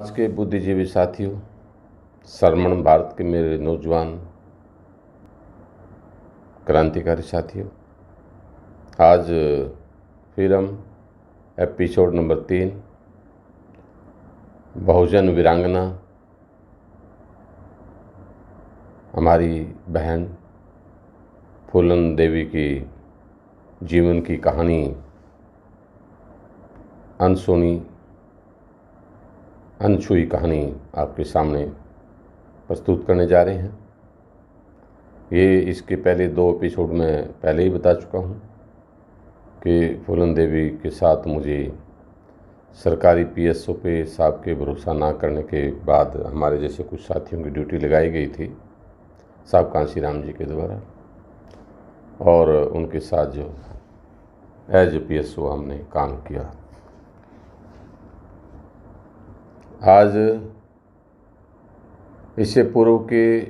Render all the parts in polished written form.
आज के बुद्धिजीवी साथियों, सरमण भारत के मेरे नौजवान क्रांतिकारी साथियों, आज फिर हम एपिसोड नंबर 3 बहुजन वीरांगना हमारी बहन फूलन देवी की जीवन की कहानी अनसुनी अनछुई कहानी आपके सामने प्रस्तुत करने जा रहे हैं। ये इसके पहले 2 एपिसोड में पहले ही बता चुका हूँ कि फूलन देवी के साथ मुझे सरकारी पीएसओ पे साहब के भरोसा ना करने के बाद हमारे जैसे कुछ साथियों की ड्यूटी लगाई गई थी साहब कांशीराम जी के द्वारा, और उनके साथ जो एज पीएसओ हमने काम किया। आज इससे पूर्व के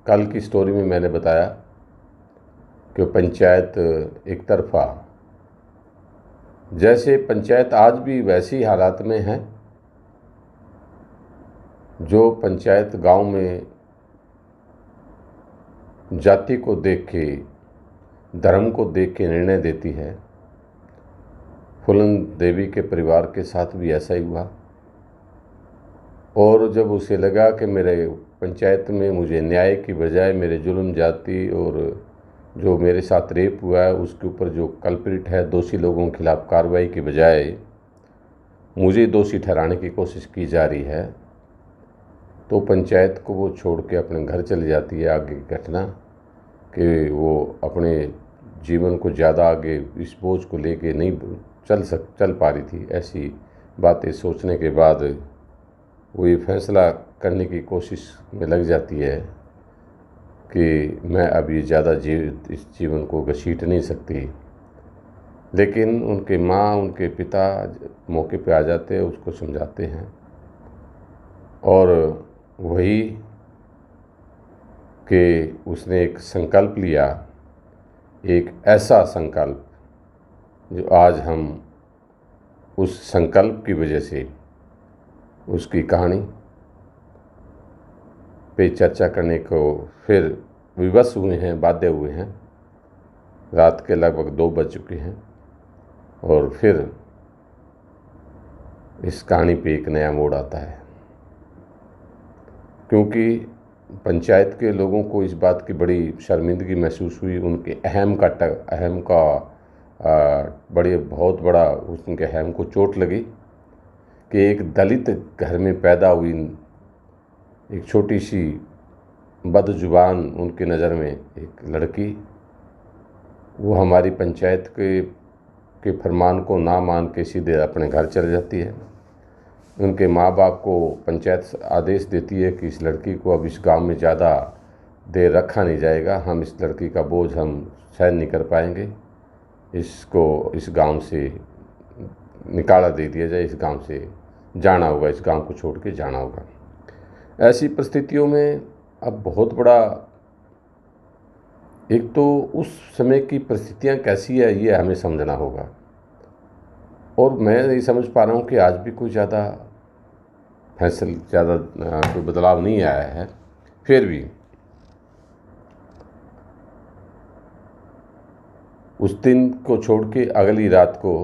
कल की स्टोरी में मैंने बताया कि पंचायत एक तरफा, जैसे पंचायत आज भी वैसी ही हालात में है। जो पंचायत गांव में जाति को देख के, धर्म को देख के निर्णय देती है, फूलन देवी के परिवार के साथ भी ऐसा ही हुआ। और जब उसे लगा कि मेरे पंचायत में मुझे न्याय की बजाय मेरे जुल्म जाति और जो मेरे साथ रेप हुआ है उसके ऊपर जो कल्प्रिट है, दोषी लोगों के खिलाफ कार्रवाई की बजाय मुझे दोषी ठहराने की कोशिश की जा रही है, तो पंचायत को वो छोड़ के अपने घर चली जाती है। आगे की घटना कि वो अपने जीवन को ज़्यादा आगे इस बोझ को लेके नहीं चल पा रही थी। ऐसी बातें सोचने के बाद वो ये फैसला करने की कोशिश में लग जाती है कि मैं अब ये ज़्यादा इस जीवन को घसीट नहीं सकती। लेकिन उनके माँ, उनके पिता मौके पे आ जाते हैं, उसको समझाते हैं, और वही कि उसने एक संकल्प लिया, एक ऐसा संकल्प जो आज हम उस संकल्प की वजह से उसकी कहानी पे चर्चा करने को फिर विवश हुए हैं, बाध्य हुए हैं। रात के लगभग 2 बज चुके हैं और फिर इस कहानी पे एक नया मोड़ आता है, क्योंकि पंचायत के लोगों को इस बात की बड़ी शर्मिंदगी महसूस हुई। उनके अहम का बहुत बड़ा उनके अहम को चोट लगी कि एक दलित घर में पैदा हुई एक छोटी सी बदजुबान, उनकी नज़र में एक लड़की, वो हमारी पंचायत के फरमान को ना मान के सीधे अपने घर चले जाती है। उनके माँ बाप को पंचायत आदेश देती है कि इस लड़की को अब इस गांव में ज़्यादा देर रखा नहीं जाएगा, हम इस लड़की का बोझ हम सहन नहीं कर पाएंगे, इसको इस गांव से निकाला दे दिया जाए, इस गांव से जाना होगा, इस गांव को छोड़ के जाना होगा। ऐसी परिस्थितियों में अब बहुत बड़ा, एक तो उस समय की परिस्थितियां कैसी है ये हमें समझना होगा, और मैं नहीं समझ पा रहा हूँ कि आज भी कोई ज़्यादा कोई बदलाव नहीं आया है। फिर भी उस दिन को छोड़ के अगली रात को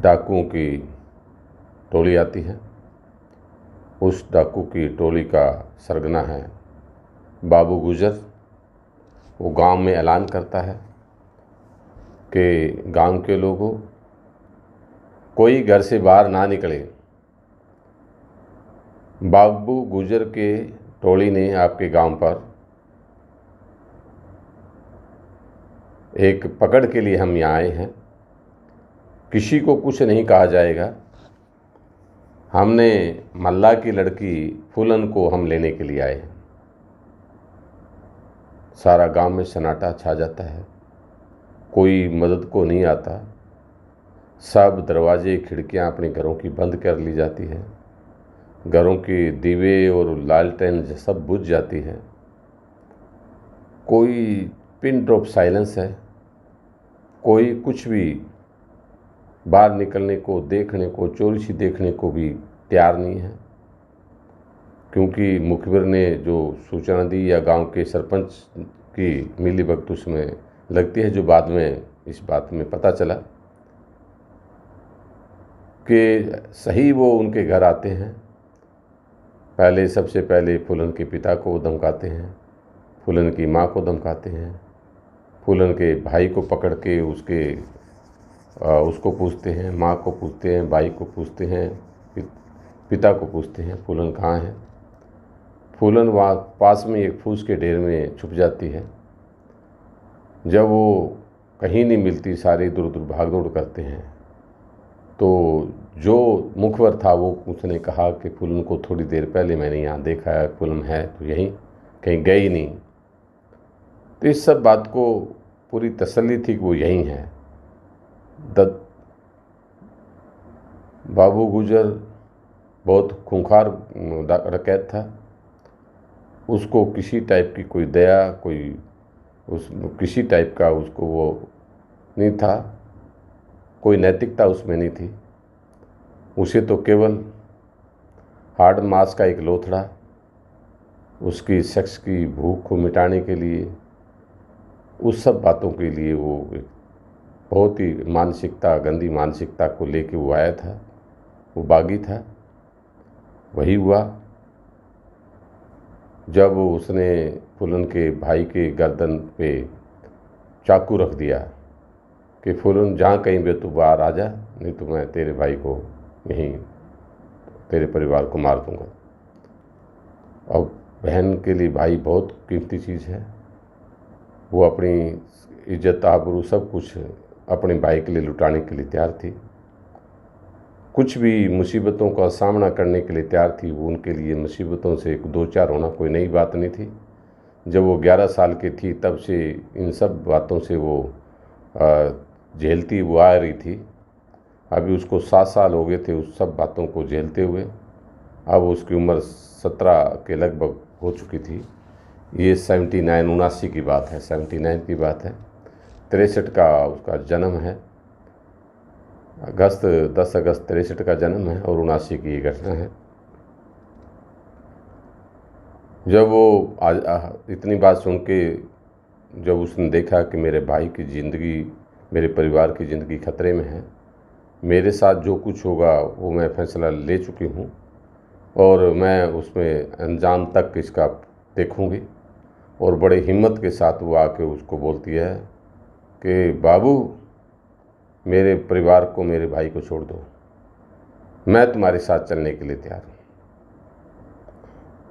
डाकुओं की टोली आती है। उस डाकू की टोली का सरगना है बाबू गुजर। वो गांव में ऐलान करता है कि गांव के लोगों, कोई घर से बाहर ना निकले। बाबू गुजर के टोली ने आपके गांव पर एक पकड़ के लिए हम यहाँ आए हैं, किसी को कुछ नहीं कहा जाएगा। हमने मल्ला की लड़की फूलन को हम लेने के लिए आए हैं। सारा गांव में सन्नाटा छा जाता है, कोई मदद को नहीं आता। सब दरवाजे खिड़कियां अपने घरों की बंद कर ली जाती है, घरों के दीवे और लालटेन सब बुझ जाती है। कोई पिन ड्रॉप साइलेंस है, कोई कुछ भी बाहर निकलने को, देखने को, चोरी देखने को भी तैयार नहीं है, क्योंकि मुखबिर ने जो सूचना दी या गांव के सरपंच की मिलीभगत उसमें लगती है, जो बाद में इस बात में पता चला कि सही वो उनके घर आते हैं। सबसे पहले फूलन के पिता को धमकाते हैं, फूलन की माँ को धमकाते हैं, फूलन के भाई को पकड़ के उसको पूछते हैं, माँ को पूछते हैं, भाई को पूछते हैं, पिता को पूछते हैं फूलन कहाँ है। फूलन वहाँ पास में एक फूस के ढेर में छुप जाती है। जब वो कहीं नहीं मिलती, सारे दूर दूर भाग दौड़ करते हैं, तो जो मुखबर था वो उसने कहा कि फूलन को थोड़ी देर पहले मैंने यहाँ देखा है, फूलन है तो यहीं कहीं गई नहीं। तो इस सब बात को पूरी तसल्ली थी कि वो यहीं है। बाबू गुजर बहुत खूंखार डकैत था, उसको किसी टाइप की कोई दया, किसी टाइप का उसको वो नहीं था, कोई नैतिकता उसमें नहीं थी। उसे तो केवल हार्ड मास का एक लोथड़ा, उसकी सेक्स की भूख को मिटाने के लिए, उस सब बातों के लिए वो बहुत ही गंदी मानसिकता को लेके वो आया था, वो बागी था। वही हुआ जब उसने फूलन के भाई के गर्दन पे चाकू रख दिया कि फूलन जहाँ कहीं भी तू बाहर आ जा, नहीं तो मैं तेरे भाई को यहीं, तेरे परिवार को मार दूंगा। और बहन के लिए भाई बहुत कीमती चीज़ है, वो अपनी इज्जत आबरू सब कुछ अपने भाई के लिए लुटाने के लिए तैयार थी, कुछ भी मुसीबतों का सामना करने के लिए तैयार थी। वो उनके लिए मुसीबतों से दो चार होना कोई नई बात नहीं थी। जब वो 11 साल की थी तब से इन सब बातों से वो झेलती वो आ रही थी। अभी उसको 7 साल हो गए थे उस सब बातों को झेलते हुए। अब उसकी उम्र 17 के लगभग हो चुकी थी। ये 79 की बात है, 79 की बात है। 63 का उसका जन्म है, 10 अगस्त 63 का जन्म है और 79 की ये घटना है। जब वो इतनी बात सुन के जब उसने देखा कि मेरे भाई की ज़िंदगी, मेरे परिवार की ज़िंदगी खतरे में है, मेरे साथ जो कुछ होगा वो मैं फैसला ले चुकी हूँ और मैं उसमें अंजाम तक इसका देखूँगी। और बड़े हिम्मत के साथ वो आके उसको बोलती है कि बाबू, मेरे परिवार को, मेरे भाई को छोड़ दो, मैं तुम्हारे साथ चलने के लिए तैयार हूँ।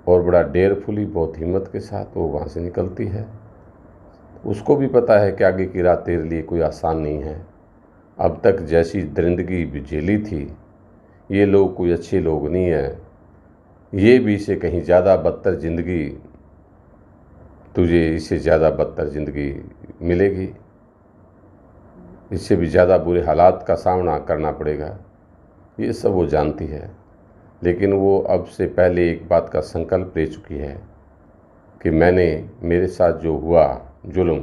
और बड़ा डेयरफुली, बहुत हिम्मत के साथ वो वहाँ से निकलती है। उसको भी पता है कि आगे की रात तेरे लिए कोई आसान नहीं है। अब तक जैसी दरिंदगी झेली थी, ये लोग कोई अच्छे लोग नहीं हैं, ये भी इससे कहीं ज़्यादा बदतर ज़िंदगी, तुझे इससे ज़्यादा बदतर ज़िंदगी मिलेगी, इससे भी ज़्यादा बुरे हालात का सामना करना पड़ेगा। ये सब वो जानती है, लेकिन वो अब से पहले एक बात का संकल्प ले चुकी है कि मेरे साथ जो हुआ जुल्म,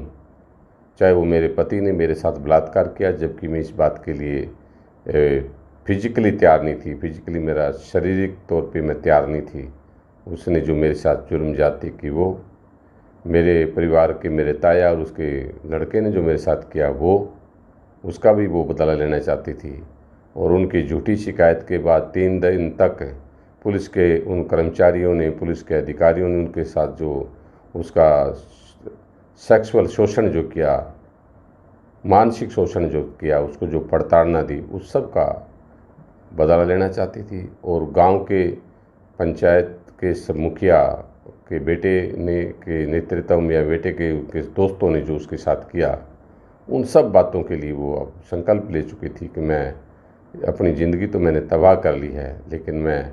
चाहे वो मेरे पति ने मेरे साथ बलात्कार किया, जबकि मैं इस बात के लिए फिजिकली तैयार नहीं थी, फिजिकली मेरा शारीरिक तौर पे मैं तैयार नहीं थी। उसने जो मेरे साथ जुल्म जाती की, वो मेरे परिवार के, मेरे ताया और उसके लड़के ने जो मेरे साथ किया, वो उसका भी वो बदला लेना चाहती थी। और उनकी झूठी शिकायत के बाद 3 दिन तक पुलिस के उन कर्मचारियों ने, पुलिस के अधिकारियों ने उनके साथ जो उसका सेक्सुअल शोषण जो किया, मानसिक शोषण जो किया, उसको जो प्रताड़ना दी, उस सब का बदला लेना चाहती थी। और गांव के पंचायत के सब मुखिया के बेटे ने के नेतृत्व में या बेटे के दोस्तों ने जो उसके साथ किया, उन सब बातों के लिए वो अब संकल्प ले चुकी थी कि मैं अपनी ज़िंदगी तो मैंने तबाह कर ली है, लेकिन मैं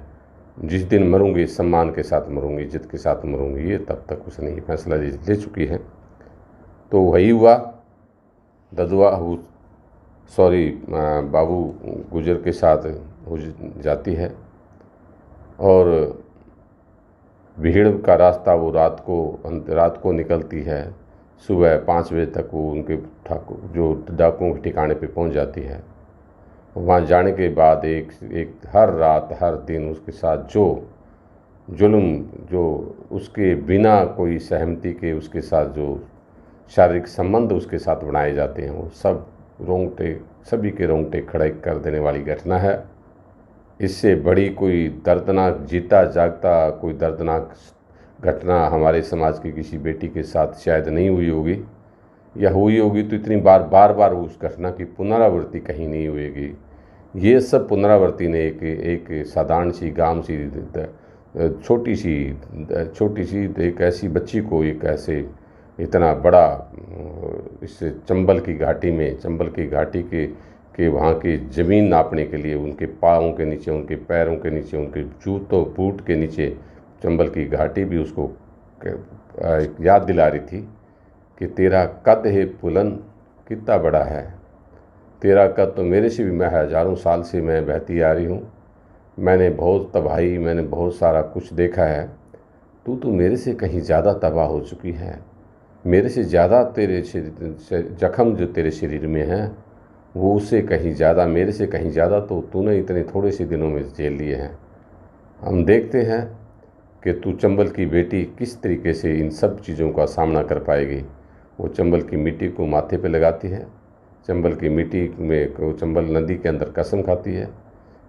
जिस दिन मरूंगी सम्मान के साथ मरूंगी, इज्जत के साथ मरूंगी। ये तब तक उसने ये फैसला ले चुकी है। तो वही हुआ, बाबू गुजर के साथ हो जाती है और भीड़ का रास्ता वो रात को निकलती है। सुबह 5 बजे तक वो उनके जो डाकुओं के ठिकाने पे पहुंच जाती है वहाँ जाने के बाद एक एक हर रात हर दिन उसके साथ जो जुल्म, जो उसके बिना कोई सहमति के उसके साथ जो शारीरिक संबंध उसके साथ बनाए जाते हैं, वो सब रोंगटे, सभी के रोंगटे खड़े कर देने वाली घटना है। इससे बड़ी कोई दर्दनाक, जीता जागता कोई दर्दनाक घटना हमारे समाज की किसी बेटी के साथ शायद नहीं हुई होगी, या हुई होगी तो इतनी बार बार उस घटना की पुनरावृत्ति कहीं नहीं हुएगी। ये सब पुनरावृत्ति ने एक साधारण सी गांव सी छोटी सी एक ऐसी बच्ची को, एक ऐसे इतना बड़ा इस चंबल की घाटी में, चंबल की घाटी के वहाँ की ज़मीन नापने के लिए उनके पाँवों के नीचे, उनके पैरों के नीचे, उनके जूतों बूट के नीचे चंबल की घाटी भी उसको याद दिला रही थी कि तेरा कद है पुलन कितना बड़ा है, तेरा कद तो मेरे से भी, मैं हज़ारों साल से मैं बहती आ रही हूँ, मैंने बहुत तबाही, मैंने बहुत सारा कुछ देखा है, तू मेरे से कहीं ज़्यादा तबाह हो चुकी है, मेरे से ज़्यादा तेरे शरीर जख्म जो तेरे शरीर में हैं वो उससे कहीं ज़्यादा, मेरे से कहीं ज़्यादा तो तूने इतने थोड़े से दिनों में झेल लिए हैं। हम देखते हैं कि तू चंबल की बेटी किस तरीके से इन सब चीज़ों का सामना कर पाएगी। वो चंबल की मिट्टी को माथे पे लगाती है, चंबल की मिट्टी में, चंबल नदी के अंदर कसम खाती है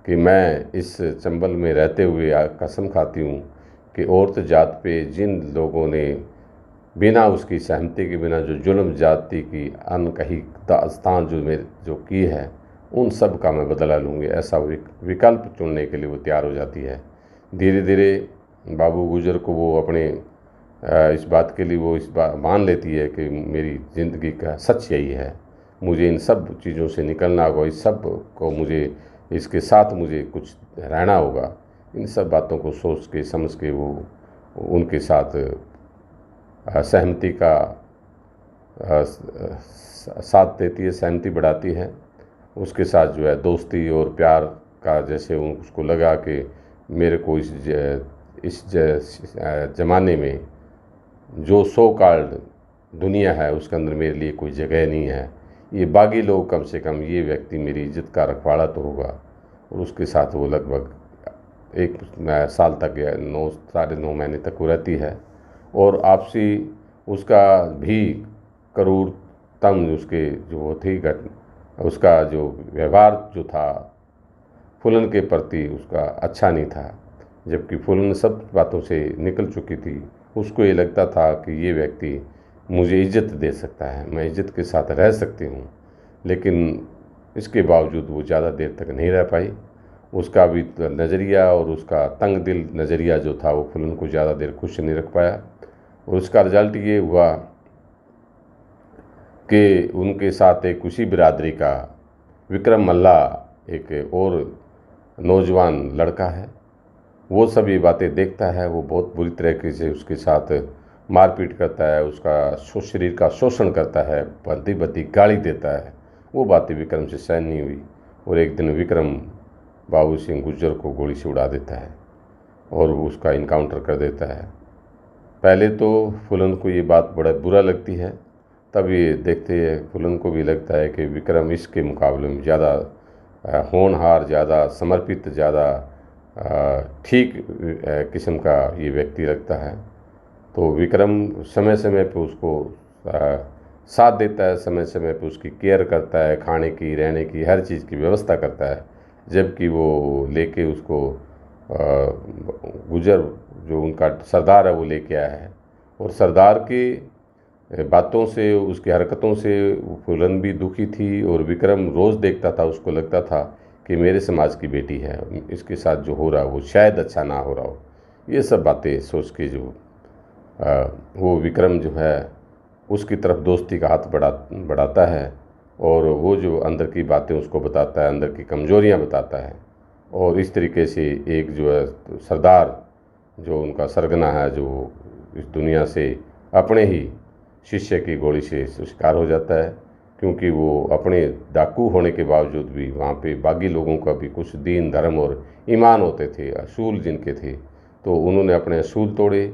कि मैं इस चंबल में रहते हुए कसम खाती हूँ कि औरत जात पे जिन लोगों ने बिना उसकी सहमति के, बिना जो जुल्म जाति की अनकही दास्तान जो की है, उन सब का मैं बदला लूँगी, ऐसा विकल्प चुनने के लिए वो तैयार हो जाती है। धीरे धीरे बाबू गुजर को वो अपने इस बात के लिए वो इस बात मान लेती है कि मेरी ज़िंदगी का सच यही है, मुझे इन सब चीज़ों से निकलना होगा, इस सब को मुझे, इसके साथ मुझे कुछ रहना होगा। इन सब बातों को सोच के समझ के वो उनके साथ सहमति का साथ देती है, सहमति बढ़ाती है। उसके साथ जो है दोस्ती और प्यार का, जैसे उसको लगा कि मेरे को इस ज़माने में जो सो कॉल्ड दुनिया है उसके अंदर मेरे लिए कोई जगह नहीं है, ये बागी लोग, कम से कम ये व्यक्ति मेरी इज्जत का रखवाला तो होगा। और उसके साथ वो लगभग 1 साल तक या 9 महीने तक वो रहती है। और आपसी उसका भी क्रूरतम उसके जो थी उसका जो व्यवहार जो था फूलन के प्रति उसका अच्छा नहीं था, जबकि फूलन सब बातों से निकल चुकी थी। उसको ये लगता था कि ये व्यक्ति मुझे इज्जत दे सकता है, मैं इज्जत के साथ रह सकती हूँ, लेकिन इसके बावजूद वो ज़्यादा देर तक नहीं रह पाई। उसका भी नज़रिया और उसका तंग दिल नज़रिया जो था वो फूलन को ज़्यादा देर खुश नहीं रख पाया। और उसका रिजल्ट ये हुआ कि उनके साथ एक उसी बिरादरी का विक्रम मल्ला, एक और नौजवान लड़का है, वो सब ये बातें देखता है। वो बहुत बुरी तरीके से उसके साथ मारपीट करता है, उसका शरीर का शोषण करता है, भद्दी भद्दी गाली देता है। वो बातें विक्रम से सहन नहीं हुई और एक दिन विक्रम बाबू सिंह गुर्जर को गोली से उड़ा देता है और वो उसका इनकाउंटर कर देता है। पहले तो फूलन को ये बात बड़ा बुरा लगती है, तब ये देखते हैं फूलन को भी लगता है कि विक्रम इसके मुकाबले में ज़्यादा होनहार, ज़्यादा समर्पित, ज़्यादा ठीक किस्म का ये व्यक्ति लगता है। तो विक्रम समय समय पे उसको साथ देता है, समय समय पे उसकी केयर करता है, खाने की, रहने की, हर चीज़ की व्यवस्था करता है। जबकि वो लेके उसको गुजर जो उनका सरदार है वो लेके आया है, और सरदार की बातों से, उसकी हरकतों से फूलन भी दुखी थी। और विक्रम रोज़ देखता था, उसको लगता था कि मेरे समाज की बेटी है, इसके साथ जो हो रहा है वो शायद अच्छा ना हो रहा हो। ये सब बातें सोच के जो वो विक्रम जो है उसकी तरफ दोस्ती का हाथ बढ़ाता है, और वो जो अंदर की बातें उसको बताता है, अंदर की कमजोरियां बताता है। और इस तरीके से एक जो है सरदार, जो उनका सरगना है, जो इस दुनिया से अपने ही शिष्य की गोली से शिकार हो जाता है, क्योंकि वो अपने डाकू होने के बावजूद भी वहाँ पे बागी लोगों का भी कुछ दीन, धर्म और ईमान होते थे, असूल जिनके थे, तो उन्होंने अपने असूल तोड़े।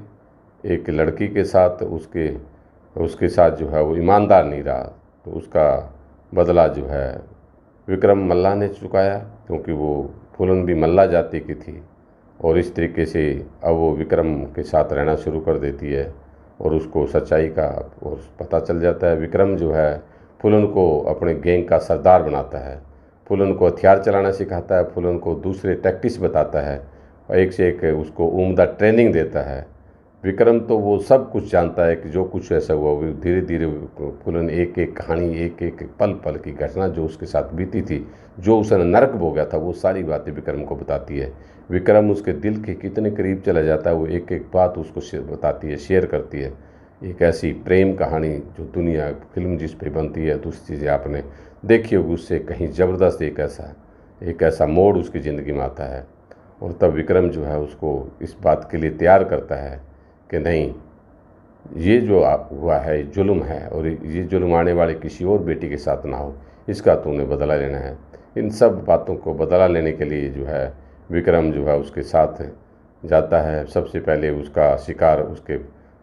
एक लड़की के साथ उसके साथ जो है वो ईमानदार नहीं रहा, तो उसका बदला जो है विक्रम मल्लाह ने चुकाया, क्योंकि वो फूलन भी मल्लाह जाति की थी। और इस तरीके से अब वो विक्रम के साथ रहना शुरू कर देती है और उसको सच्चाई का और पता चल जाता है। विक्रम जो है फूलन को अपने गैंग का सरदार बनाता है, फूलन को हथियार चलाना सिखाता है, फूलन को दूसरे टैक्टिक्स बताता है और एक से एक उसको उम्दा ट्रेनिंग देता है। विक्रम तो वो सब कुछ जानता है कि जो कुछ ऐसा हुआ वो धीरे धीरे फूलन एक एक कहानी, एक एक पल पल की घटना जो उसके साथ बीती थी, जो उसने नरक भोगा था, वो सारी बातें विक्रम को बताती है। विक्रम उसके दिल के कितने करीब चला जाता है, वो एक एक बात उसको बताती है, शेयर करती है। एक ऐसी प्रेम कहानी जो दुनिया फिल्म जिस पे बनती है, दूसरी चीज़ें आपने देखी होगी, उससे कहीं ज़बरदस्त एक ऐसा मोड़ उसकी ज़िंदगी में आता है। और तब विक्रम जो है उसको इस बात के लिए तैयार करता है कि नहीं, ये जो हुआ है जुल्म है और ये जुल्म आने वाले किसी और बेटी के साथ ना हो, इसका तूने बदला लेना है। इन सब बातों को बदला लेने के लिए जो है विक्रम जो है उसके साथ जाता है। सबसे पहले उसका शिकार उसके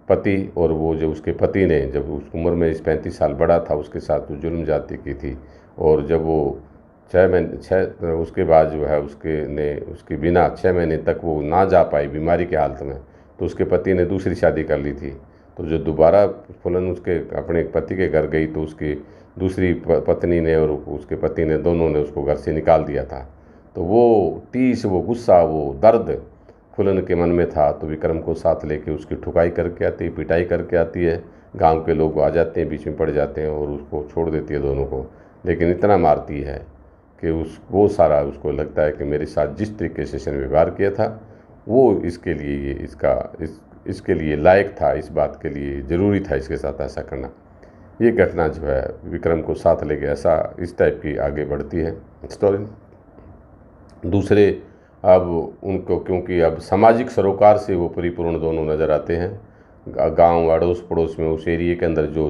पति, और वो जो उसके पति ने जब उस उम्र में 35 साल बड़ा था, उसके साथ वो जुल्म जाति की थी। और जब वो 6 महीने उसके बाद जो है उसके बिना 6 महीने तक वो ना जा पाई बीमारी के हालत में, तो उसके पति ने दूसरी शादी कर ली थी। तो जो दोबारा फूलन उसके अपने पति के घर गई तो उसकी दूसरी पत्नी ने और उसके पति ने, दोनों ने उसको घर से निकाल दिया था। तो वो टीस, वो गुस्सा, वो दर्द फूलन के मन में था। तो विक्रम को साथ लेके उसकी ठुकाई करके आती है, पिटाई करके आती है। गांव के लोग आ जाते हैं, बीच में पड़ जाते हैं और उसको छोड़ देती है दोनों को। लेकिन इतना मारती है कि वो सारा उसको लगता है कि मेरे साथ जिस तरीके से इसने व्यवहार किया था वो इसके लिए इसके लिए लायक था, इस बात के लिए ज़रूरी था इसके साथ ऐसा करना। ये घटना जो है विक्रम को साथ लेके ऐसा इस टाइप की आगे बढ़ती है स्टोरी। दूसरे अब उनको, क्योंकि अब सामाजिक सरोकार से वो परिपूर्ण दोनों नज़र आते हैं। गांव अड़ोस पड़ोस में उस एरिए के अंदर जो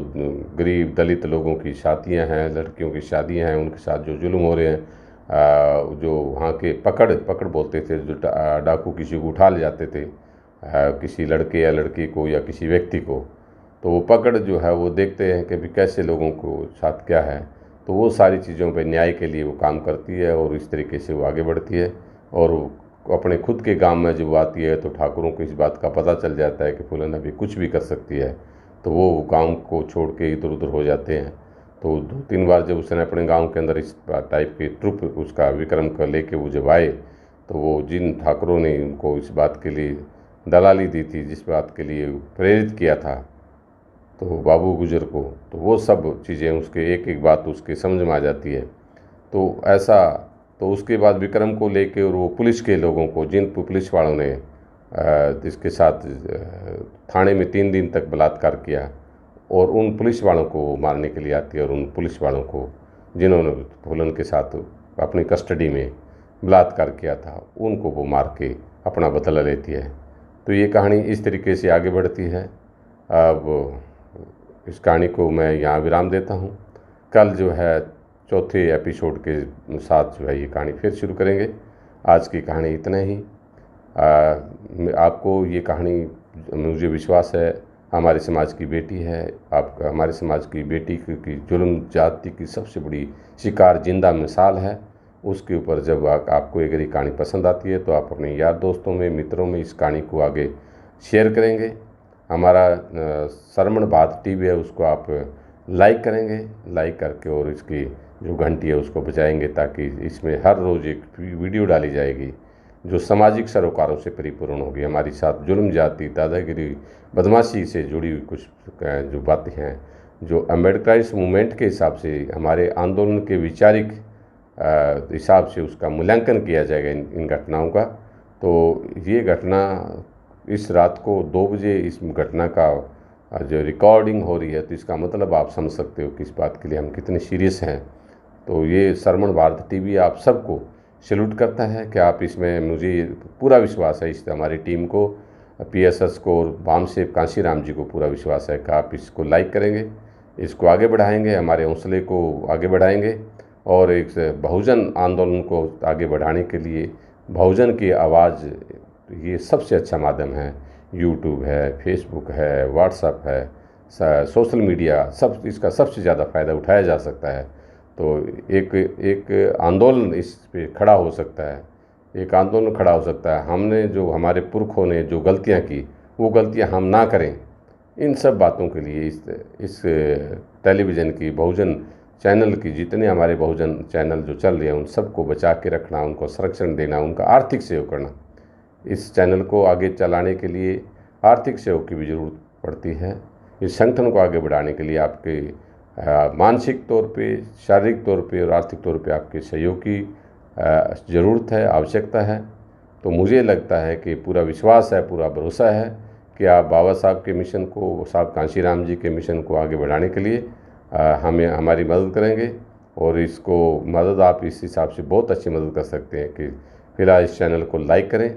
गरीब दलित लोगों की शादियां हैं, लड़कियों की शादियां हैं, उनके साथ जो जुल्म हो रहे हैं, जो वहाँ के पकड़ बोलते थे, जो डाकू किसी को उठा ले जाते थे, किसी लड़के या लड़की को या किसी व्यक्ति को, तो वो पकड़ जो है वो देखते हैं कि भी कैसे लोगों को साथ क्या है। तो वो सारी चीज़ों पे न्याय के लिए वो काम करती है और इस तरीके से वो आगे बढ़ती है। और अपने खुद के गांव में जब वो आती है तो ठाकुरों को इस बात का पता चल जाता है कि फूलन अभी कुछ भी कर सकती है, तो वो गांव को छोड़ के इधर उधर हो जाते हैं। तो 2-3 बार जब उसने अपने गांव के अंदर इस टाइप की ट्रुप उसका विक्रम का लेके वो जब आए, तो वो जिन ठाकुरों ने उनको इस बात के लिए दलाली दी थी, जिस बात के लिए प्रेरित किया था तो बाबू गुजर को, तो वो सब चीज़ें उसके एक एक बात उसके समझ में आ जाती है। तो ऐसा, तो उसके बाद विक्रम को लेके और वो पुलिस के लोगों को, जिन पुलिस वालों ने इसके साथ थाने में 3 दिन तक बलात्कार किया, और उन पुलिस वालों को मारने के लिए आती है और उन पुलिस वालों को जिन्होंने फूलन के साथ अपनी कस्टडी में बलात्कार किया था, उनको वो मार के अपना बदला लेती है। तो ये कहानी इस तरीके से आगे बढ़ती है। अब इस कहानी को मैं यहाँ विराम देता हूँ। कल जो है चौथे एपिसोड के साथ जो है ये कहानी फिर शुरू करेंगे। आज की कहानी इतना ही। आपको ये कहानी, मुझे विश्वास है, हमारे समाज की बेटी है, आपका हमारे समाज की बेटी की जुल्म जाति की सबसे बड़ी शिकार जिंदा मिसाल है। उसके ऊपर जब आपको अगर ये कहानी पसंद आती है तो आप अपने यार दोस्तों में, मित्रों में इस कहानी को आगे शेयर करेंगे। हमारा श्रवण भारत टीवी है उसको आप लाइक करेंगे, लाइक करके और इसकी जो घंटी है उसको बजाएंगे, ताकि इसमें हर रोज़ एक वीडियो डाली जाएगी जो सामाजिक सरोकारों से परिपूर्ण होगी। हमारी साथ जुल्म जाति, दादागिरी, बदमाशी से जुड़ी हुई कुछ जो बातें हैं, जो अम्बेडकराइज मूवमेंट के हिसाब से, हमारे आंदोलन के वैचारिक हिसाब से उसका मूल्यांकन किया जाएगा इन घटनाओं का। तो ये घटना इस रात को 2 बजे इस घटना का जो रिकॉर्डिंग हो रही है, तो इसका मतलब आप समझ सकते हो कि इस बात के लिए हम कितने सीरियस हैं। तो ये श्रवण भारत टीवी आप सबको सैल्यूट करता है कि आप इसमें, मुझे पूरा विश्वास है इस हमारी टीम को, PSS को और बामसेव कांशीराम जी को पूरा विश्वास है कि आप इसको लाइक करेंगे, इसको आगे बढ़ाएंगे, हमारे हौसले को आगे बढ़ाएंगे और एक बहुजन आंदोलन को आगे बढ़ाने के लिए बहुजन की आवाज़, ये सबसे अच्छा माध्यम है। यूट्यूब है, फेसबुक है, व्हाट्सएप है, सोशल मीडिया, सब इसका सबसे ज़्यादा फ़ायदा उठाया जा सकता है। तो एक एक आंदोलन इस पे खड़ा हो सकता है, एक आंदोलन खड़ा हो सकता है। हमने जो हमारे पुरखों ने जो गलतियां की वो गलतियां हम ना करें। इन सब बातों के लिए इस टेलीविज़न की बहुजन चैनल की जितने हमारे बहुजन चैनल जो चल रहे हैं उन सबको बचा के रखना, उनको संरक्षण देना, उनका आर्थिक सहयोग करना। इस चैनल को आगे चलाने के लिए आर्थिक सहयोग की भी ज़रूरत पड़ती है। इस संगठन को आगे बढ़ाने के लिए आपके मानसिक तौर पे, शारीरिक तौर पे और आर्थिक तौर पे आपके सहयोग की ज़रूरत है, आवश्यकता है। तो मुझे लगता है कि पूरा विश्वास है, पूरा भरोसा है कि आप बाबा साहब के मिशन को, साहब कांशीराम जी के मिशन को आगे बढ़ाने के लिए हमें हमारी मदद करेंगे। और इसको मदद आप इस हिसाब से बहुत अच्छी मदद कर सकते हैं कि फिलहाल इस चैनल को लाइक करें,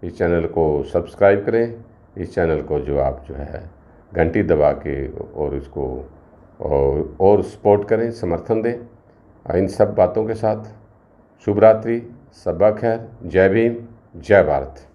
इस चैनल को सब्सक्राइब करें, इस चैनल को जो आप जो है घंटी दबा के और इसको और सपोर्ट करें, समर्थन दें। इन सब बातों के साथ शुभ रात्रि, सबा खैर, जय भीम, जय भारत।